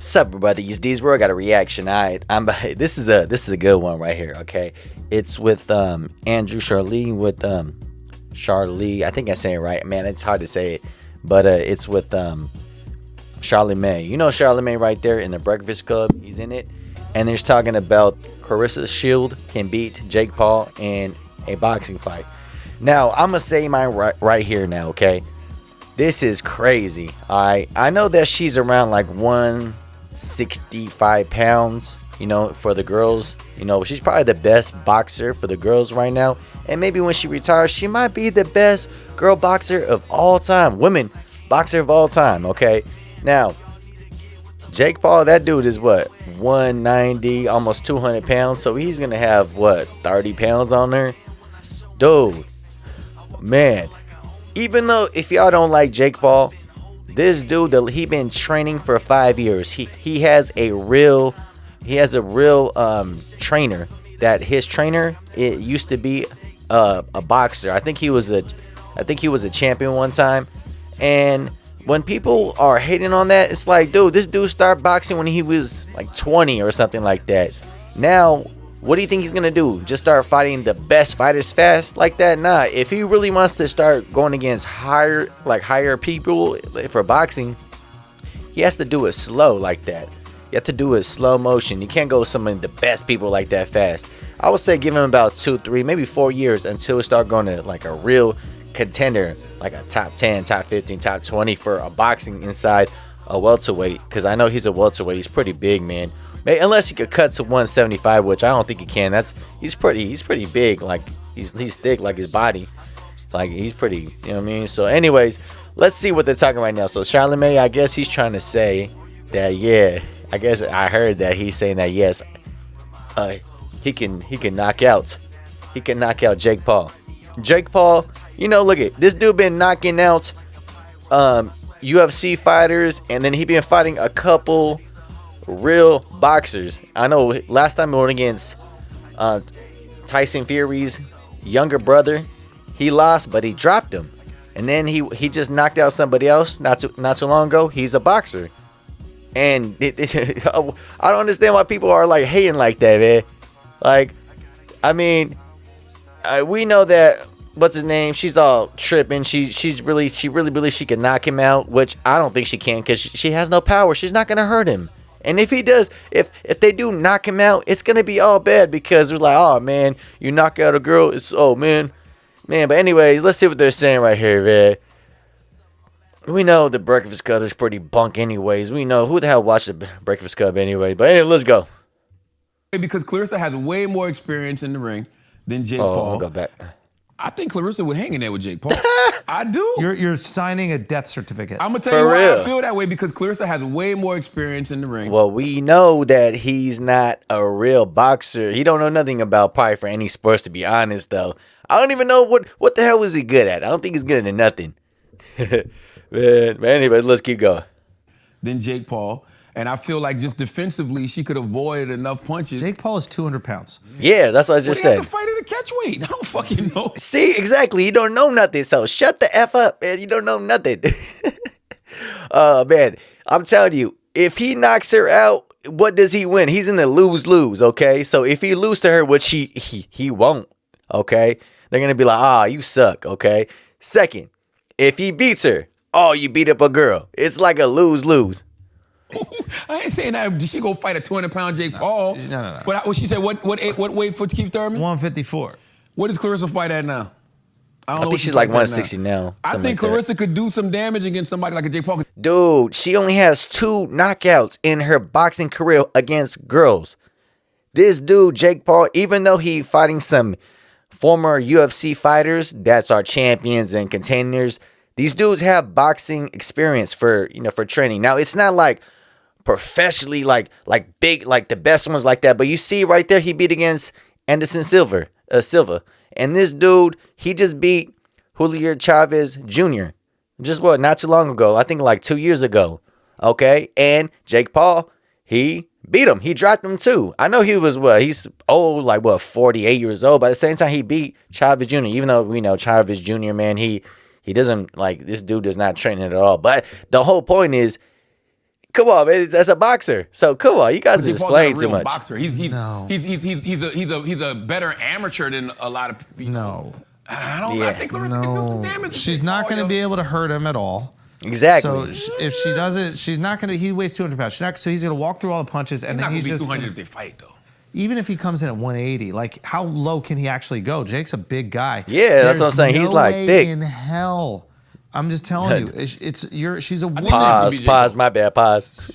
Sup, everybody? It's D's World. Got a reaction. I'm this is a good one right here. Okay, it's with Andrew Charlie with Charlie. I think I say it right, man. It's hard to say it, but it's with Charlemagne. You know Charlemagne right there in the Breakfast Club. He's in it, and they're talking about Clarissa Shield can beat Jake Paul in a boxing fight. Now I'm gonna say mine right here now. Okay, this is crazy. I know that she's around like 165 pounds, you know, for the girls. You know, she's probably the best boxer for the girls right now. And maybe when she retires, she might be the best girl boxer of all time. Women boxer of all time, okay? Now, Jake Paul, that dude is what? 190, almost 200 pounds. So he's going to have, what, 30 pounds on there? Dude, man. Even though, if y'all don't like Jake Paul, this dude, he been training for 5 years. He has a real trainer. That his trainer, it used to be a boxer. I think he was a champion one time. And when people are hating on that, it's like, dude, this dude started boxing when he was like 20 or something like that. Now, what do you think he's gonna do? Just start fighting the best fighters fast like that? Nah. If he really wants to start going against higher people for boxing, he has to do it slow like that. You have to do it slow motion. You can't go with some of the best people like that fast. I would say give him about 2, 3, maybe 4 years until he start going to like a real contender, like a top 10, top 15, top 20 for a boxing inside a welterweight. Because I know he's a welterweight. He's pretty big, man. Unless he could cut to 175, which I don't think he can. He's pretty big. Like he's thick like his body. Like he's pretty, you know what I mean? So anyways, let's see what they're talking right now. So Charlemagne, I guess he's trying to say that, yeah, I guess I heard that he's saying that, yes, he can knock out Jake Paul. Jake Paul, you know, look at this dude been knocking out UFC fighters, and then he been fighting a couple real boxers. I know last time he went against Tyson Fury's younger brother, he lost, but he dropped him. And then he just knocked out somebody else not too long ago. He's a boxer. And I don't understand why people are like hating like that, man. Like, I mean, we know that what's his name? She's all tripping. She really believes she can knock him out, which I don't think she can because she has no power. She's not gonna hurt him. And if he does, if they do knock him out, it's gonna be all bad because they're like, oh man, you knock out a girl. It's man. But anyways, let's see what they're saying right here, man. We know the Breakfast Club is pretty bunk anyways. We know who the hell watched the Breakfast Club anyway. But anyway, let's go. Because Clarissa has way more experience in the ring than Jake Paul. I'll go back. I think Clarissa would hang in there with Jake Paul. I do. You're signing a death certificate. I'm going to tell you why I feel that way, because Clarissa has way more experience in the ring. Well, we know that he's not a real boxer. He don't know nothing about probably for any sports, to be honest, though. I don't even know what the hell was he good at. I don't think he's good at nothing. Man, but anyway, let's keep going. Than Jake Paul. And I feel like just defensively, she could avoid enough punches. Jake Paul is 200 pounds. Yeah, that's what I just said. You have to fight at a catch weight. I don't fucking know. See, exactly. You don't know nothing. So shut the F up, man. You don't know nothing. Man, I'm telling you, if he knocks her out, what does he win? He's in the lose-lose, okay? So if he loses to her, which he won't, okay? They're going to be like, you suck, okay? Second, if he beats her, you beat up a girl. It's like a lose-lose. I ain't saying that she go fight a 200-pound Jake Paul. No. But what she said, what weight for Keith Thurman? 154. What does Clarissa fight at now? I think she's like 160 now. I think Clarissa could do some damage against somebody like a Jake Paul. Dude, she only has 2 knockouts in her boxing career against girls. This dude, Jake Paul, even though he fighting some former UFC fighters that's our champions and contenders, these dudes have boxing experience for training. Now, it's not like professionally like big, like the best ones like that. But you see right there, he beat against Anderson Silva. And this dude, he just beat Julio Chavez Jr. Just not too long ago. I think like 2 years ago. Okay. And Jake Paul, he beat him. He dropped him too. I know he was he's old, like 48 years old. But at the same time, he beat Chavez Jr. Even though we know Chavez Jr., man, he doesn't, like, this dude does not train it at all. But the whole point is, Come on, man. That's a boxer. So come on, you guys are Jake just Paul's playing not a too real much. boxer. He's a better amateur than a lot of people. No. I think Clarissa can do some damage. She's not going to be able to hurt him at all. Exactly. So if she doesn't, she's not going to. He weighs 200 pounds. So he's going to walk through all the punches, and He's not then gonna he's be just 200 if they fight though. even if he comes in at 180, like how low can he actually go? Jake's a big guy. Yeah, that's what I'm saying. He's no like way thick. in hell. I'm just telling you, she's a woman. Pause. My bad. Pause.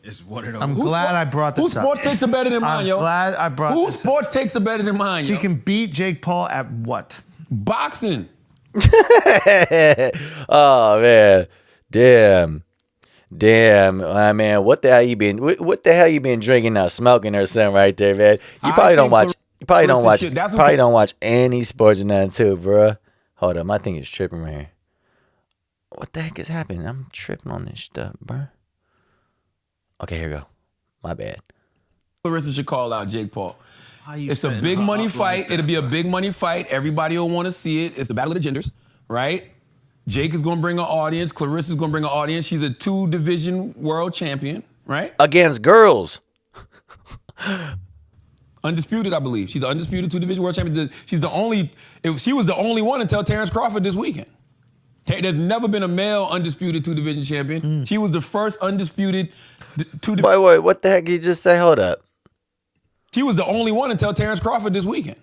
It's one of those. I'm glad I brought this Whose up. sports takes are better than mine, I'm yo? glad I brought Whose this up. sports takes are better than mine, She yo? can beat Jake Paul at what? Boxing. Oh man, damn. Man, what the hell you been? What the hell you been drinking or smoking or something right there, man? You probably don't watch. You probably don't watch. Shit, that's what Probably you- don't watch any sports or nothing too, bro. Hold up, my thing is tripping right here. What the heck is happening? I'm tripping on this stuff, bro. Okay, here we go. My bad. Clarissa should call out Jake Paul. you It's a setting big her money up fight. like that? It'll be a big money fight. Everybody will want to see it. It's the battle of the genders, right? Jake is going to bring an audience. Clarissa's going to bring an audience. She's a 2-division world champion, right? Against girls. Undisputed, I believe. She's an undisputed 2-division world champion. She was the only one until Terrence Crawford this weekend. There's never been a male undisputed 2-division champion. She was the first undisputed 2-division. Wait, what the heck did you just say? Hold up. She was the only one until Terrence Crawford this weekend.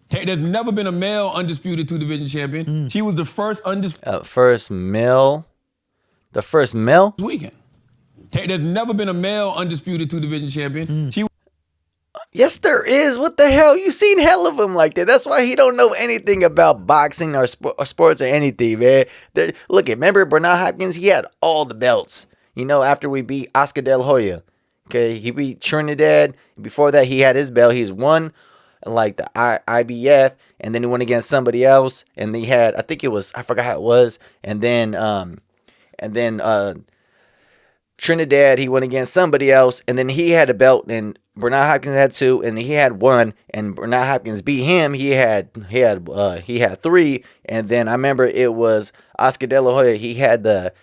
There's never been a male undisputed 2-division champion. She was the first undisputed First male. The first male? weekend. There's never been a male undisputed 2-division champion. She Yes, there is. What the hell? You seen hell of him like that. That's why he don't know anything about boxing or sports or anything, man. Look, remember Bernard Hopkins? He had all the belts. You know, after we beat Oscar De La Hoya. Okay, he beat Trinidad. Before that, he had his belt. He's won like the IBF, and then he went against somebody else. And he had, I think it was, I forgot how it was. And then Trinidad, he went against somebody else, and then he had a belt, and Bernard Hopkins had 2, and he had 1, and Bernard Hopkins beat him. He had 3, and then I remember it was Oscar De La Hoya. He had the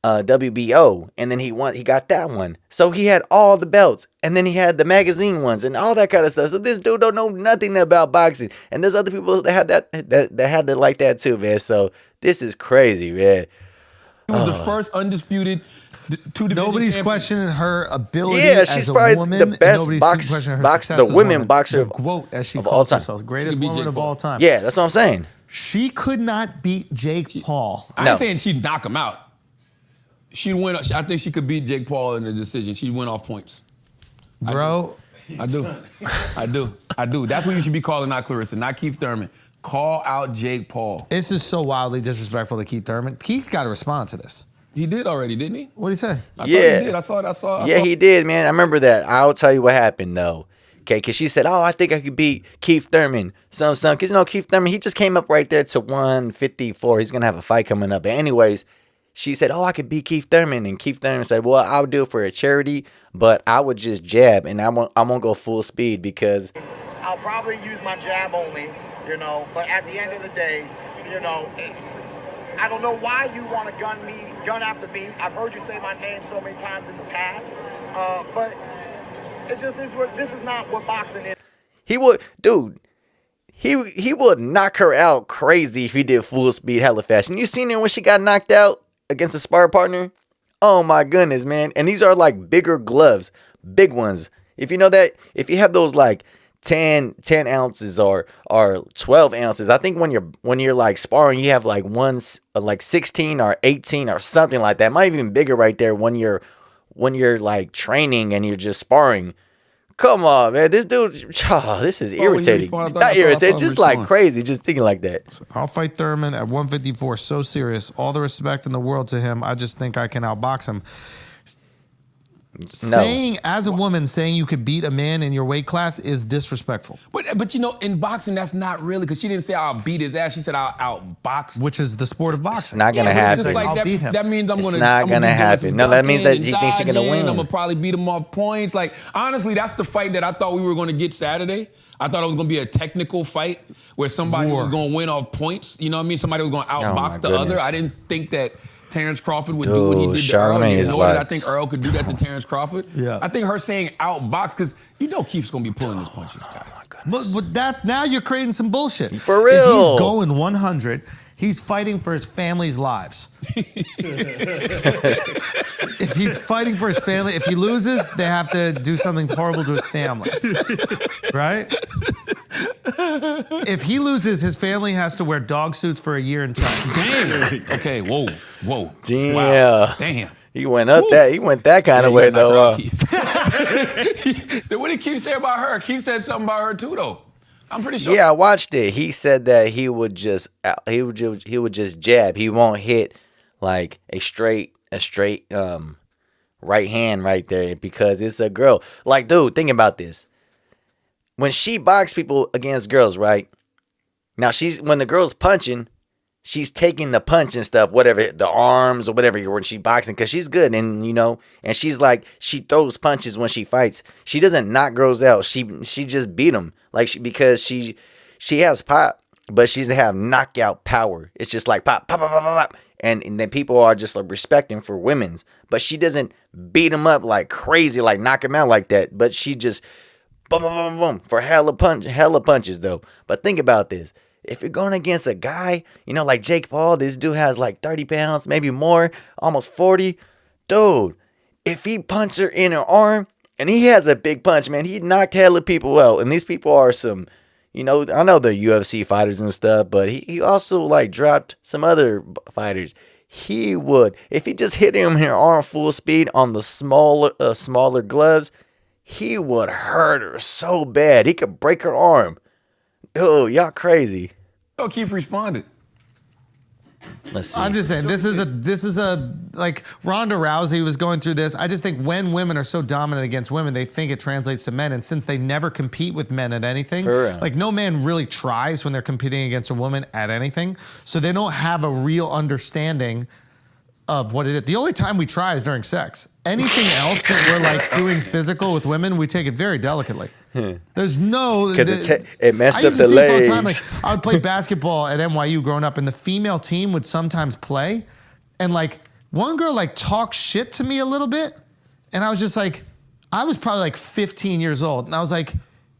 WBO, and then he got that one. So he had all the belts, and then he had the magazine ones and all that kind of stuff. So this dude don't know nothing about boxing, and there's other people that had that had that like that too, man. So this is crazy, man. was the first undisputed 2-division Nobody's champion. questioning her ability Yeah, as she's a probably woman. the and best nobody's box- questioning her box- success the as a women woman. boxer The GOAT, as she of calls all time. herself, greatest She could beat woman Jake of Paul. all time. Yeah, that's what I'm saying. She could not beat Jake Paul. I No. ain't saying she'd knock him out. She'd win. I think she could beat Jake Paul in the decision. She'd win off points. Bro, I do. That's what you should be calling out Clarissa, not Keith Thurman. Call out Jake Paul. this is so wildly disrespectful to Keith Thurman. Keith got to respond to this. He did already, didn't he? What did he say? I Yeah. thought he did. I saw. Yeah, he did, man. I remember that. I'll tell you what happened though. Okay, because she said, "Oh, I think I could beat Keith Thurman." Some, because you know Keith Thurman, he just came up right there to 154. He's gonna have a fight coming up. But anyways, she said, "Oh, I could beat Keith Thurman," and Keith Thurman said, "Well, I would do it for a charity, but I would just jab, and I won't go full speed because I'll probably use my jab only, you know, but at the end of the day, you know, I don't know why you want to gun after me. I've heard you say my name so many times in the past, but it just is what, this is not what boxing is. he would, dude." He would knock her out crazy if he did full speed hella fast. And you seen her when she got knocked out against a spar partner? Oh my goodness, man. And these are like bigger gloves, big ones. If you know that, if you have those like 10 ounces or 12 ounces, I think when you're like sparring, you have like like 16 or 18 or something like that. It might even bigger right there when you're like training and you're just sparring. Come on, man. This dude, this is when you irritating. respond, I It's thought- not I thought I irritating, saw just him like respond. crazy, just thinking like that. I'll fight Thurman at 154. So serious. All the respect in the world to him. I just think I can outbox him. No. Saying, as a woman, saying you could beat a man in your weight class is disrespectful, But you know, in boxing, that's not really, because she didn't say I'll beat his ass. She said I'll outbox. which is the sport of It's boxing. not gonna Yeah, but it's happen. just like I'll beat him. that means I'm It's gonna. not I'm gonna be doing happen. some No, that means that ducking she and thinks she's gonna dodging. win. I'm gonna probably beat him off points. Like honestly, that's the fight that I thought we were gonna get Saturday. I thought it was gonna be a technical fight where somebody War. was gonna win off points. You know what I mean? Somebody was gonna Oh, my outbox the other. goodness. I didn't think that Terrence Crawford would do what he did to Earl. Charlamagne is like, I think Earl could do that to Terrence Crawford. Yeah. I think her saying outbox, because you know Keith's going to be pulling his punches, guys. But that now you're creating some bullshit. For real. If he's going 100, he's fighting for his family's lives. If he's fighting for his family, if he loses, they have to do something horrible to his family. Right? If he loses, his family has to wear dog suits for a year in China. Damn. Okay, whoa. Damn. Wow. Damn. He went up that. He went that kind of way though. What did Keith say about her? Keith said something about her too, though. I'm pretty sure. Yeah, I watched it. He said that he would just jab. He won't hit like a straight right hand right there because it's a girl. Like, dude, think about this. When she boxes people against girls, right? Now when the girl's punching, she's taking the punch and stuff, whatever, the arms or whatever, when she boxing, because she's good. And, and she's like, she throws punches when she fights. She doesn't knock girls out. She just beat them. Because she has pop, but she doesn't have knockout power. It's just like pop, pop, pop, pop, pop. And then people are just like respecting for women's. But she doesn't beat them up like crazy, like knock them out like that. But she just boom, boom, boom, boom, for hella punches, though. But think about this. If you're going against a guy, like Jake Paul, this dude has like 30 pounds, maybe more, almost 40. Dude, if he punches her in her arm, and he has a big punch, man, he knocked hella people out. And these people are some, I know the UFC fighters and stuff, but he also like dropped some other fighters. He would, if he just hit him in her arm full speed on the smaller gloves, he would hurt her so bad. He could break her arm. Dude, y'all crazy. Oh, Keith responded. Let's see. I'm just saying, this is a like Ronda Rousey was going through this. I just think when women are so dominant against women, they think it translates to men. And since they never compete with men at anything, like no man really tries when they're competing against a woman at anything. So they don't have a real understanding of what it is. The only time we try is during sex. Anything else that we're like doing physical with women, we take it very delicately. There's no... Because it messes up the legs. All the time, like, I would play basketball at NYU growing up, and the female team would sometimes play, and like one girl like talked shit to me a little bit, and I was just like, I was probably like 15 years old, and I was like,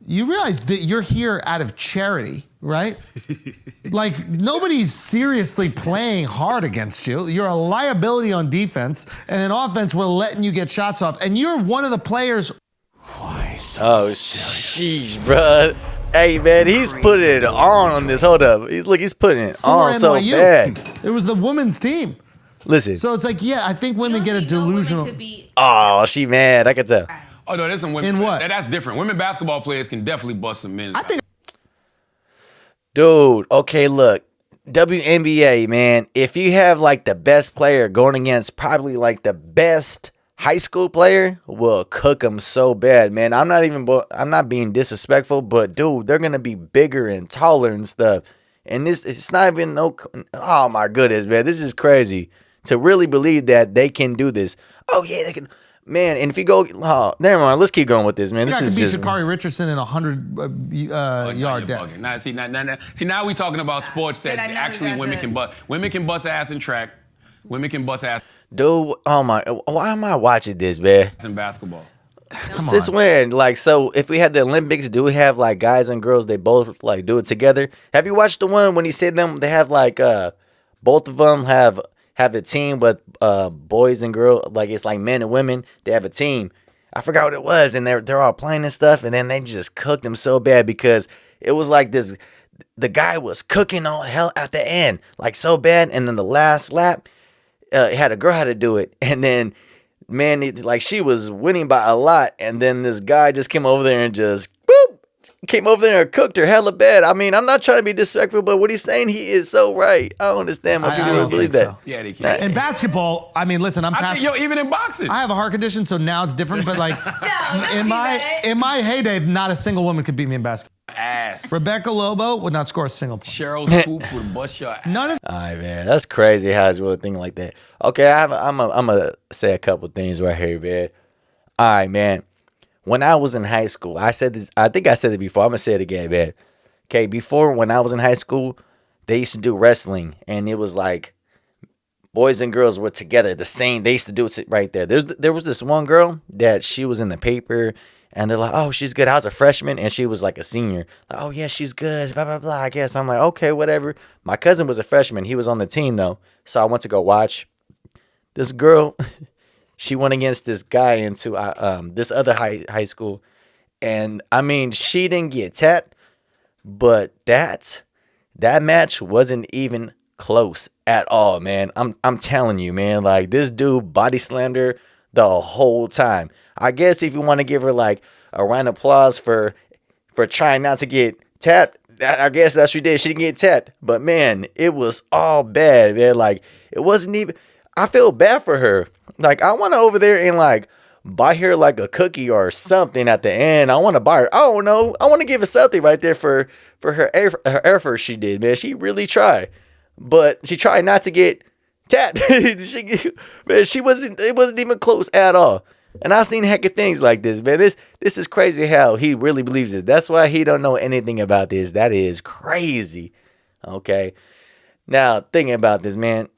you realize that you're here out of charity, right? Like, nobody's seriously playing hard against you. You're a liability on defense, and in offense, we're letting you get shots off, and you're one of the players. Oh, sheesh, bro. Hey, man, he's putting it on this. Hold up. He's putting it on so bad. It was the women's team. Listen. So it's like, yeah, I think women get a delusional. Oh, she mad. I can tell. Oh, no, there's some women. In what? That's different. Women basketball players can definitely bust some men. I think. Dude, okay, look. WNBA, man, if you have like the best player going against probably like the best high school player, will cook them so bad, man. I'm not being disrespectful, but dude, they're gonna be bigger and taller and stuff. And it's not even oh my goodness, man, this is crazy to really believe that they can do this. Oh yeah, they can, man. And if you go, never mind. Let's keep going with this, man. This is just Sha'Carri Richardson in 100-yard dash. Now we talking about sports that actually women can bust. Women can bust ass in track. Women can bust ass. Dude, oh my, why am I watching this, man? In basketball. Since when? Like, so if we had the Olympics, do we have like guys and girls, they both like do it together? Have you watched the one when he said they have like both of them have a team, but boys and girls, like it's like men and women, they have a team. I forgot what it was, and they're all playing and stuff, and then they just cooked them so bad because it was like this, the guy was cooking all hell at the end, like so bad, and then the last lap, had a girl had to do it, and then man, like she was winning by a lot, and then this guy just came over there and just boop, came over there and cooked her hella bad. I mean, I'm not trying to be disrespectful, but what he's saying, he is so right. I don't understand why people don't believe that. So. Yeah, they can. In basketball, I mean, listen, even in boxing, I have a heart condition, so now it's different. But like, in my heyday, not a single woman could beat me in basketball. Ass. Rebecca Lobo would not score a single point. Cheryl Swoops would bust your ass. None of. All right, man, that's crazy how it's really thinking like that. Okay, I'm gonna say a couple things right here, man. All right, man. When I was in high school, I said this. I think I said it before. I'm gonna say it again, man. Okay, before when I was in high school, they used to do wrestling, and it was like boys and girls were together. The same. They used to do it right there. There was this one girl that she was in the paper, and they're like, "Oh, she's good." I was a freshman, and she was like a senior. Like, "Oh yeah, she's good." Blah blah blah. I guess I'm like, okay, whatever. My cousin was a freshman. He was on the team though, so I went to go watch. This girl, she went against this guy into this other high school, and I mean, she didn't get tapped, but that match wasn't even close at all, man. I'm telling you, man. Like, this dude body slammed her the whole time. I guess if you want to give her like a round of applause for trying not to get tapped, I guess that's what she did. She didn't get tapped, but man, it was all bad, man. Like, it wasn't even. I feel bad for her. Like, I want to over there and like buy her like a cookie or something at the end. I want to buy her. I don't know. I want to give her something right there for her effort she did, man. She really tried, but she tried not to get tapped. She wasn't. It wasn't even close at all. And I've seen heck of things like this, man. This is crazy how he really believes it. That's why he don't know anything about this. That is crazy. Okay. Now thinking about this, man.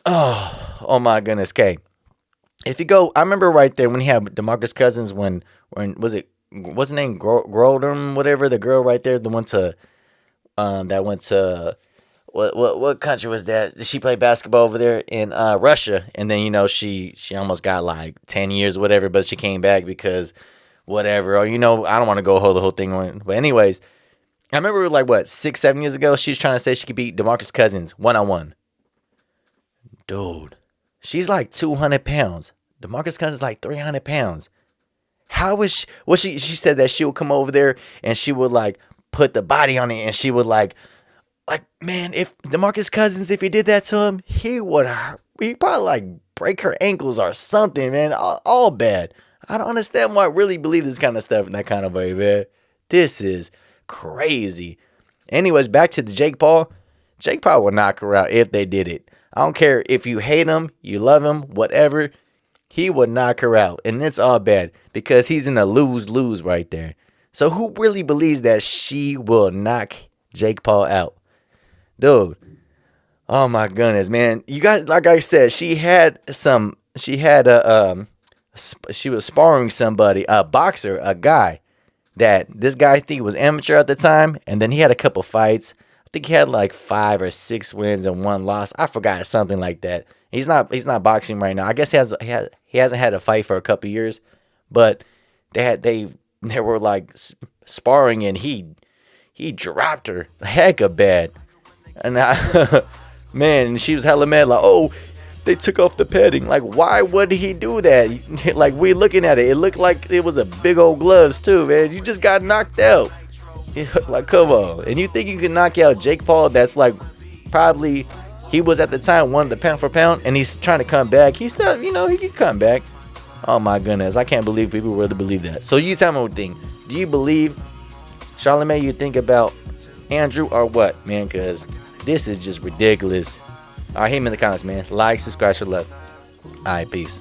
Oh my goodness, K. If you go, I remember right there when he had DeMarcus Cousins. When was it? What's her name? Grodum, whatever. The girl right there, the one to that went to. What country was that? She played basketball over there in Russia, and then she almost got like 10 years, or whatever, but she came back because whatever. Or I don't want to go hold the whole thing on. But anyways, I remember like 6-7 years ago, she's trying to say she could beat DeMarcus Cousins 1-on-1. Dude, she's like 200 pounds. DeMarcus Cousins is like 300 pounds. How is she? Well, she said that she would come over there and she would like put the body on it, and she would like, man, if DeMarcus Cousins, if he did that to him, he'd probably like break her ankles or something, man. All bad. I don't understand why I really believe this kind of stuff in that kind of way, man. This is crazy. Anyways, back to the Jake Paul. Jake Paul would knock her out if they did it. I don't care if you hate him, you love him, whatever. He would knock her out. And it's all bad because he's in a lose-lose right there. So who really believes that she will knock Jake Paul out? Dude, oh my goodness, man. You guys, like I said, she was sparring somebody, a boxer, a guy that this guy I think was amateur at the time, and then he had a couple fights. I think he had like 5 or 6 wins and 1 loss. I forgot, something like that. He's not boxing right now. I guess he hasn't had a fight for a couple years, but they were like sparring, and he dropped her hecka bad. And man, she was hella mad, like, oh, they took off the padding. Like, why would he do that? Like, we looking at it, it looked like it was a big old gloves too, man. You just got knocked out. Like, come on. And you think you can knock out Jake Paul? That's like probably, he was at the time one of the pound for pound, and he's trying to come back. He's still, he can come back. Oh my goodness, I can't believe people really believe that. So you tell me what thing. Do you believe Charlamagne? You think about Andrew or what, man? Because this is just ridiculous. All right, hit me in the comments, man. Like, subscribe, share, love. All right, peace.